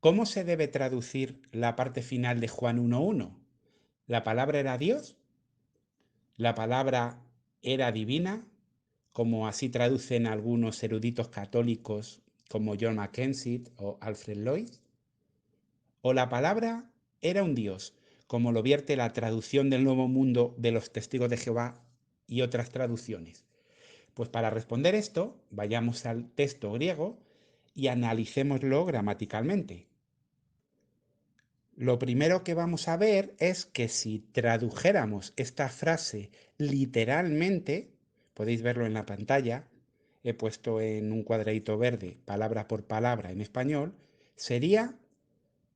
¿Cómo se debe traducir la parte final de Juan 1:1? ¿La palabra era Dios? ¿La palabra era divina? Como así traducen algunos eruditos católicos como John Mackenzie o Alfred Lloyd. ¿O la palabra era un Dios, como lo vierte la traducción del Nuevo Mundo de los Testigos de Jehová y otras traducciones? Pues para responder esto, vayamos al texto griego y analicémoslo gramaticalmente. Lo primero que vamos a ver es que si tradujéramos esta frase literalmente, podéis verlo en la pantalla, he puesto en un cuadradito verde palabra por palabra en español, sería: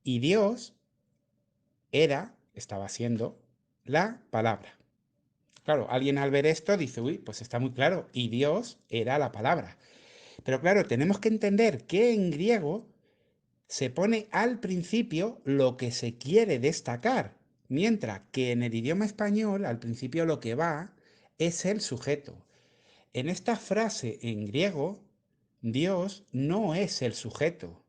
y Dios estaba siendo la palabra. Claro, alguien al ver esto dice, uy, pues está muy claro, y Dios era la palabra. Pero claro, tenemos que entender que en griego se pone al principio lo que se quiere destacar, mientras que en el idioma español al principio lo que va es el sujeto. En esta frase en griego, Dios no es el sujeto.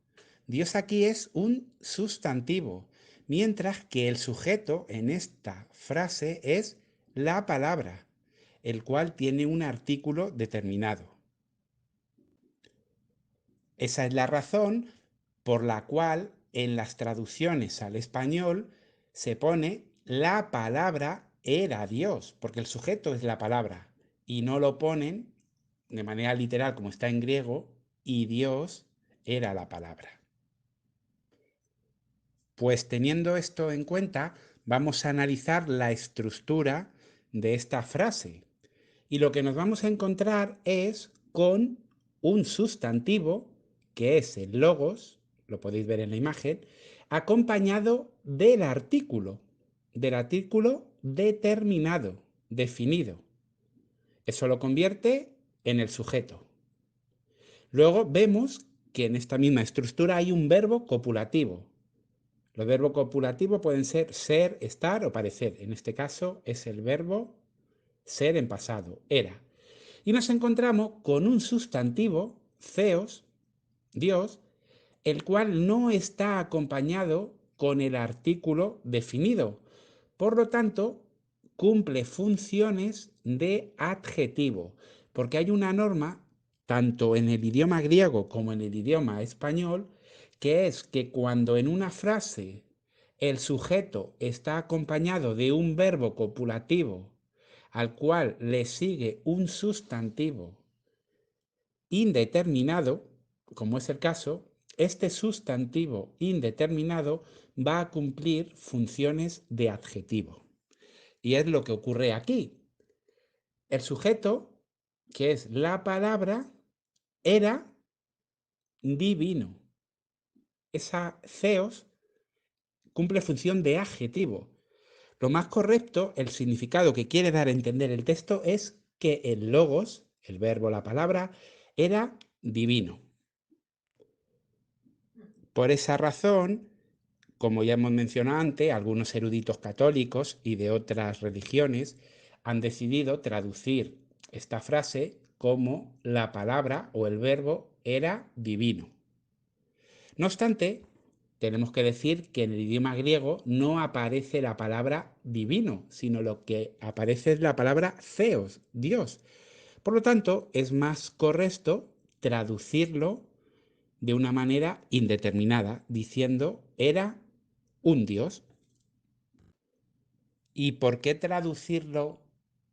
Dios aquí es un sustantivo, mientras que el sujeto en esta frase es la palabra, el cual tiene un artículo determinado. Esa es la razón por la cual en las traducciones al español se pone la palabra era Dios, porque el sujeto es la palabra, y no lo ponen de manera literal como está en griego, y Dios era la palabra. Pues teniendo esto en cuenta, vamos a analizar la estructura de esta frase. Y lo que nos vamos a encontrar es con un sustantivo, que es el logos, lo podéis ver en la imagen, acompañado del artículo determinado, definido. Eso lo convierte en el sujeto. Luego vemos que en esta misma estructura hay un verbo copulativo. Los verbos copulativos pueden ser, estar o parecer. En este caso es el verbo ser en pasado, era. Y nos encontramos con un sustantivo, theos, Dios, el cual no está acompañado con el artículo definido. Por lo tanto, cumple funciones de adjetivo, porque hay una norma, tanto en el idioma griego como en el idioma español, que es que cuando en una frase el sujeto está acompañado de un verbo copulativo al cual le sigue un sustantivo indeterminado, como es el caso, este sustantivo indeterminado va a cumplir funciones de adjetivo. Y es lo que ocurre aquí. El sujeto, que es la palabra, era divino. Esa theos cumple función de adjetivo. Lo más correcto, el significado que quiere dar a entender el texto es que el logos, el verbo, la palabra, era divino. Por esa razón, como ya hemos mencionado antes, algunos eruditos católicos y de otras religiones han decidido traducir esta frase como la palabra o el verbo era divino. No obstante, tenemos que decir que en el idioma griego no aparece la palabra divino, sino lo que aparece es la palabra theos, Dios. Por lo tanto, es más correcto traducirlo de una manera indeterminada, diciendo era un Dios. ¿Y por qué traducirlo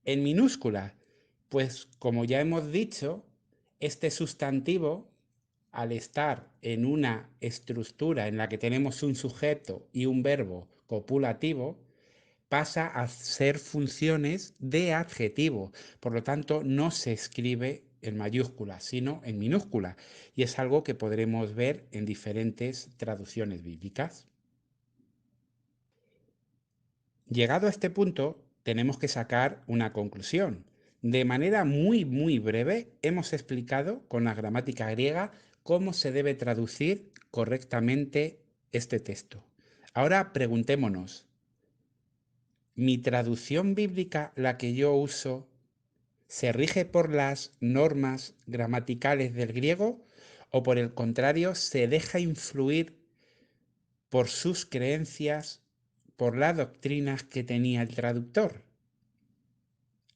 en minúscula? Pues como ya hemos dicho, este sustantivo, al estar en una estructura en la que tenemos un sujeto y un verbo copulativo, pasa a ser funciones de adjetivo. Por lo tanto, no se escribe en mayúscula, sino en minúscula. Y es algo que podremos ver en diferentes traducciones bíblicas. Llegado a este punto, tenemos que sacar una conclusión. De manera muy breve, hemos explicado con la gramática griega cómo se debe traducir correctamente este texto. Ahora preguntémonos, ¿mi traducción bíblica, la que yo uso, se rige por las normas gramaticales del griego o por el contrario se deja influir por sus creencias, por las doctrinas que tenía el traductor.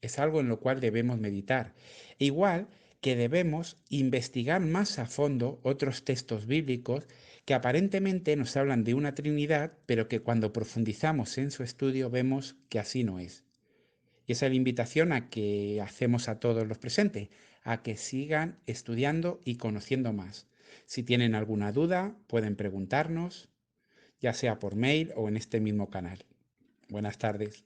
Es algo en lo cual debemos meditar. Igual que debemos investigar más a fondo otros textos bíblicos que aparentemente nos hablan de una Trinidad, pero que cuando profundizamos en su estudio vemos que así no es. Y esa es la invitación a que hacemos a todos los presentes, a que sigan estudiando y conociendo más. Si tienen alguna duda, pueden preguntarnos, ya sea por mail o en este mismo canal. Buenas tardes.